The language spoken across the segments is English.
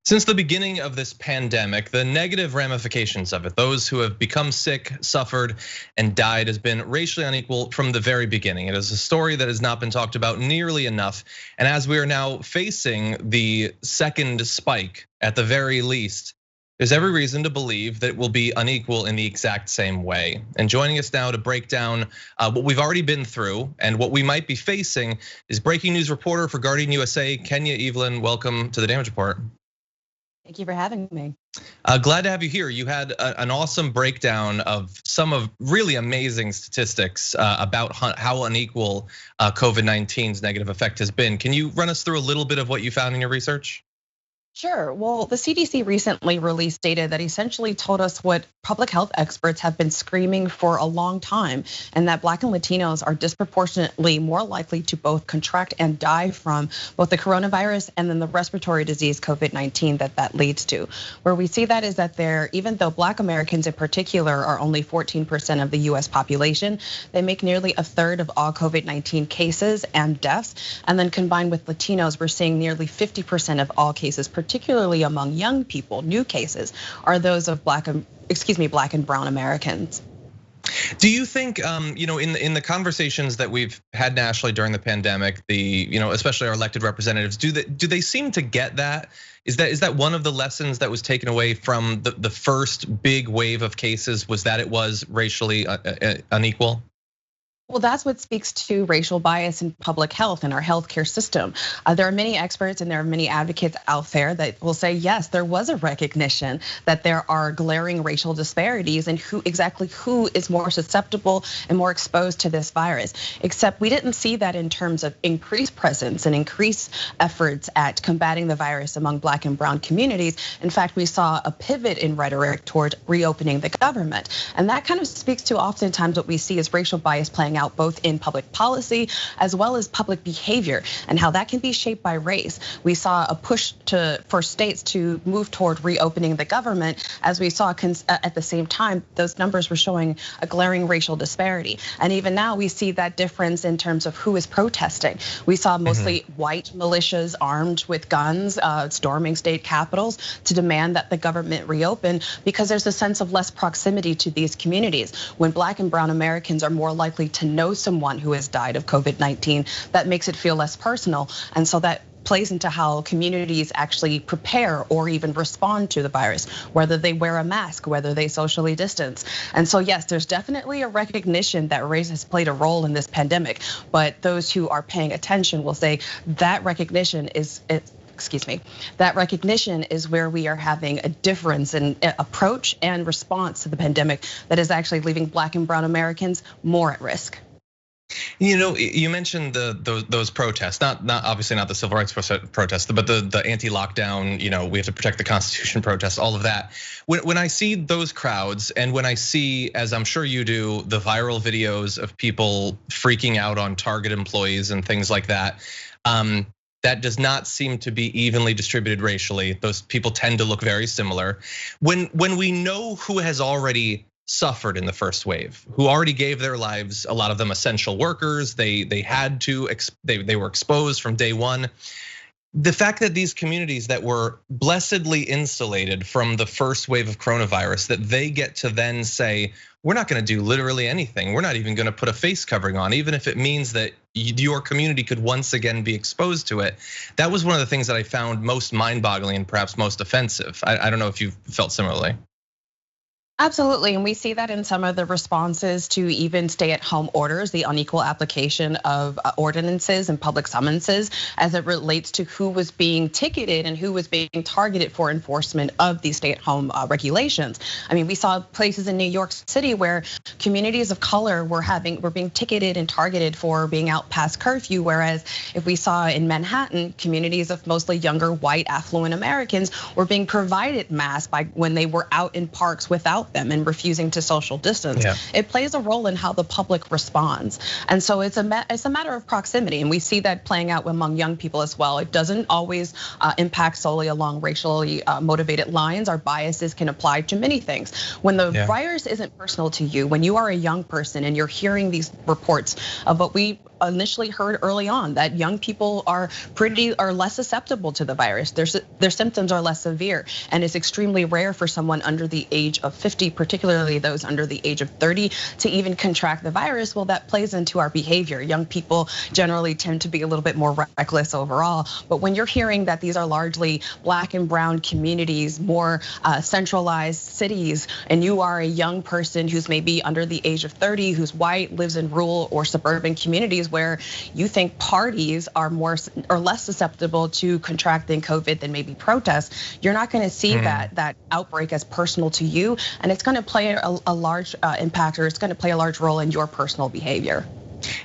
Since the beginning of this pandemic, the negative ramifications of it, those who have become sick, suffered, and died, has been racially unequal from the very beginning. It is a story that has not been talked about nearly enough. And as we are now facing the second spike, at the very least, there's every reason to believe that it will be unequal in the exact same way. And joining us now to break down what we've already been through and what we might be facing is breaking news reporter for Guardian USA, Kenya Evelyn. Welcome to the Damage Report. Thank you for having me. Glad to have you here. You had an awesome breakdown of some of really amazing statistics about how unequal COVID-19's negative effect has been. Can you run us through a little bit of what you found in your research? Sure. Well, the CDC recently released data that essentially told us what public health experts have been screaming for a long time, and that Black and Latinos are disproportionately more likely to both contract and die from both the coronavirus and then the respiratory disease COVID-19 that leads to. Where we see that is that even though Black Americans in particular are only 14% of the US population, they make nearly a third of all COVID-19 cases and deaths. And then combined with Latinos, we're seeing nearly 50% of all cases, particularly among young people, new cases, are those of Black and brown Americans. Do you think, in the conversations that we've had nationally during the pandemic, especially our elected representatives, do they seem to get that? Is that one of the lessons that was taken away from the first big wave of cases, was that it was racially unequal? Well, that's what speaks to racial bias in public health and our healthcare system. There are many experts and there are many advocates out there that will say, yes, there was a recognition that there are glaring racial disparities and who is more susceptible and more exposed to this virus. Except we didn't see that in terms of increased presence and increased efforts at combating the virus among Black and brown communities. In fact, we saw a pivot in rhetoric toward reopening the government. And that kind of speaks to oftentimes what we see as racial bias playing out both in public policy as well as public behavior, and how that can be shaped by race. We saw a push for states to move toward reopening the government, as we saw at the same time those numbers were showing a glaring racial disparity. And even now we see that difference in terms of who is protesting. We saw mostly white militias armed with guns storming state capitals to demand that the government reopen, because there's a sense of less proximity to these communities. When Black and brown Americans are more likely to know someone who has died of COVID-19, that makes it feel less personal. And so that plays into how communities actually prepare or even respond to the virus, whether they wear a mask, whether they socially distance. And so yes, there's definitely a recognition that race has played a role in this pandemic, but those who are paying attention will say that recognition is where we are having a difference in approach and response to the pandemic that is actually leaving Black and brown Americans more at risk. You mentioned those protests, not obviously not the civil rights protests, but the anti-lockdown, we have to protect the Constitution protests, all of that. When I see those crowds, and when I see, as I'm sure you do, the viral videos of people freaking out on Target employees and things like that, that does not seem to be evenly distributed racially. Those people tend to look very similar. When we know who has already suffered in the first wave, who already gave their lives, a lot of them essential workers, they were exposed from day one. The fact that these communities that were blessedly insulated from the first wave of coronavirus, that they get to then say, we're not gonna do literally anything. We're not even gonna put a face covering on, even if it means that your community could once again be exposed to it. That was one of the things that I found most mind-boggling and perhaps most offensive. I don't know if you felt similarly. Absolutely, and we see that in some of the responses to even stay-at-home orders, the unequal application of ordinances and public summonses as it relates to who was being ticketed and who was being targeted for enforcement of these stay-at-home regulations. I mean, we saw places in New York City where communities of color were being ticketed and targeted for being out past curfew, whereas if we saw in Manhattan, communities of mostly younger, white, affluent Americans were being provided masks when they were out in parks without them and refusing to social distance. Yeah. It plays a role in how the public responds. And so it's a matter of proximity, and we see that playing out among young people as well. It doesn't always impact solely along racially motivated lines. Our biases can apply to many things. When the virus isn't personal to you, when you are a young person and you're hearing these reports of what we initially heard early on that young people are less susceptible to the virus. Their symptoms are less severe, and it's extremely rare for someone under the age of 50, particularly those under the age of 30, to even contract the virus. Well, that plays into our behavior. Young people generally tend to be a little bit more reckless overall. But when you're hearing that these are largely Black and brown communities, more centralized cities, and you are a young person who's maybe under the age of 30, who's white, lives in rural or suburban communities where you think parties are less susceptible to contracting COVID than maybe protests, you're not going to see that outbreak as personal to you, and it's going to play a large impact, or it's going to play a large role in your personal behavior.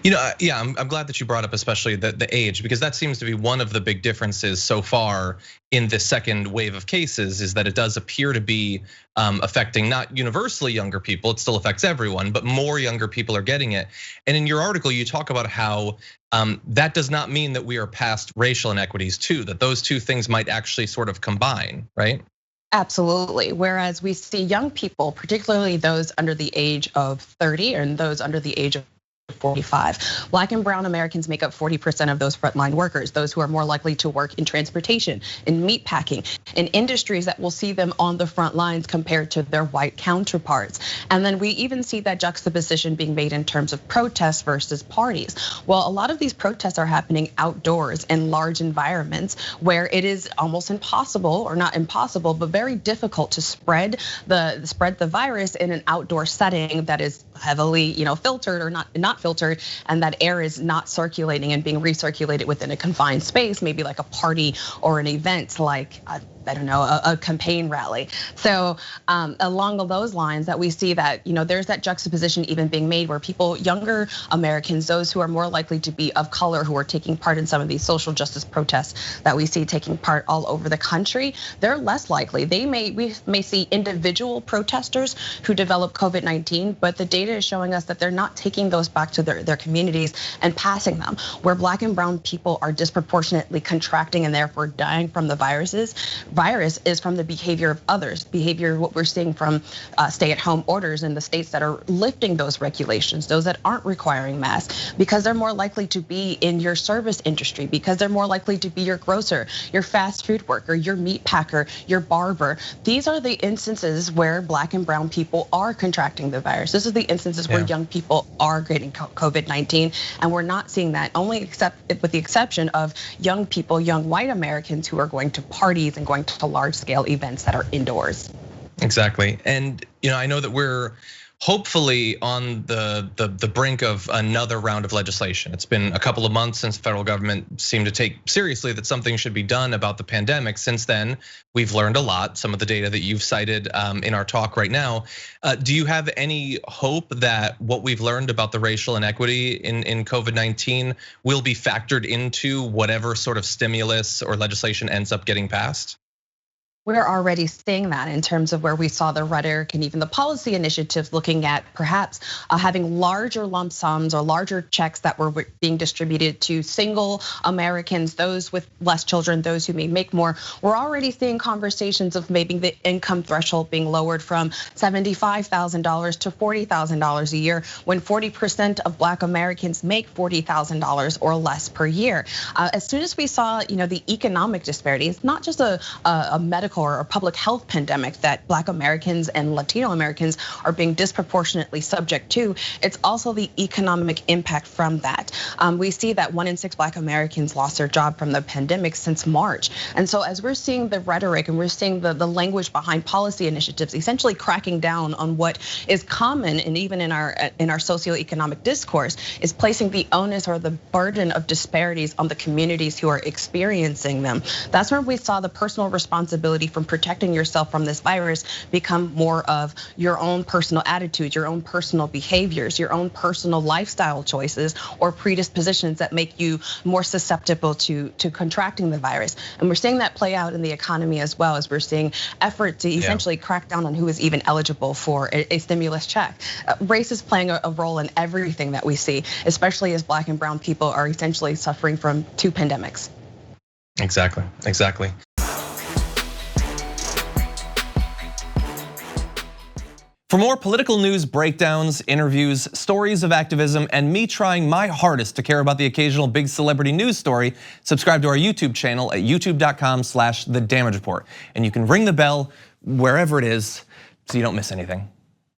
Yeah, I'm glad that you brought up especially the age, because that seems to be one of the big differences so far in this second wave of cases, is that it does appear to be affecting not universally younger people, it still affects everyone, but more younger people are getting it. And in your article, you talk about how that does not mean that we are past racial inequities too, that those two things might actually sort of combine, right? Absolutely. Whereas we see young people, particularly those under the age of 30 and those under the age of 45. Black and brown Americans make up 40% of those frontline workers, those who are more likely to work in transportation, in meat packing, in industries that will see them on the front lines compared to their white counterparts. And then we even see that juxtaposition being made in terms of protests versus parties. Well, a lot of these protests are happening outdoors in large environments where it is almost impossible, or not impossible, but very difficult to spread the virus in an outdoor setting that is heavily, filtered or not filtered, and that air is not circulating and being recirculated within a confined space, maybe like a party or an event like I don't know, a campaign rally. So along those lines, that we see that there's that juxtaposition even being made where people, younger Americans, those who are more likely to be of color, who are taking part in some of these social justice protests that we see taking part all over the country, they're less likely. We may see individual protesters who develop COVID-19, but the data is showing us that they're not taking those back to their communities and passing them. Where Black and brown people are disproportionately contracting and therefore dying from the virus is from the behavior of others, what we're seeing from stay-at-home orders in the states that are lifting those regulations, those that aren't requiring masks, because they're more likely to be in your service industry, because they're more likely to be your grocer, your fast food worker, your meat packer, your barber. These are the instances where Black and brown people are contracting the virus. This is the instances where young people are getting COVID-19, and we're not seeing that, with the exception of young people, young white Americans who are going to parties and going to large scale events that are indoors. Exactly. And I know that we're hopefully on the brink of another round of legislation. It's been a couple of months since the federal government seemed to take seriously that something should be done about the pandemic. Since then, we've learned a lot, some of the data that you've cited in our talk right now. Do you have any hope that what we've learned about the racial inequity in COVID-19 will be factored into whatever sort of stimulus or legislation ends up getting passed? We're already seeing that in terms of where we saw the rhetoric and even the policy initiatives looking at perhaps having larger lump sums or larger checks that were being distributed to single Americans, those with less children, those who may make more. We're already seeing conversations of maybe the income threshold being lowered from $75,000 to $40,000 a year, when 40% of Black Americans make $40,000 or less per year. As soon as we saw the economic disparity, it's not just a medical or a public health pandemic that Black Americans and Latino Americans are being disproportionately subject to, it's also the economic impact from that. We see that 1 in 6 Black Americans lost their job from the pandemic since March. And so as we're seeing the rhetoric and we're seeing the language behind policy initiatives essentially cracking down on what is common and even in our socioeconomic discourse, is placing the onus or the burden of disparities on the communities who are experiencing them. That's where we saw the personal responsibility from protecting yourself from this virus become more of your own personal attitude, your own personal behaviors, your own personal lifestyle choices or predispositions that make you more susceptible to contracting the virus. And we're seeing that play out in the economy as well, as we're seeing effort to essentially crack down on who is even eligible for a stimulus check. Race is playing a role in everything that we see, especially as Black and brown people are essentially suffering from 2 pandemics. Exactly. For more political news breakdowns, interviews, stories of activism, and me trying my hardest to care about the occasional big celebrity news story, subscribe to our YouTube channel at youtube.com/thedamagereport. And you can ring the bell wherever it is so you don't miss anything.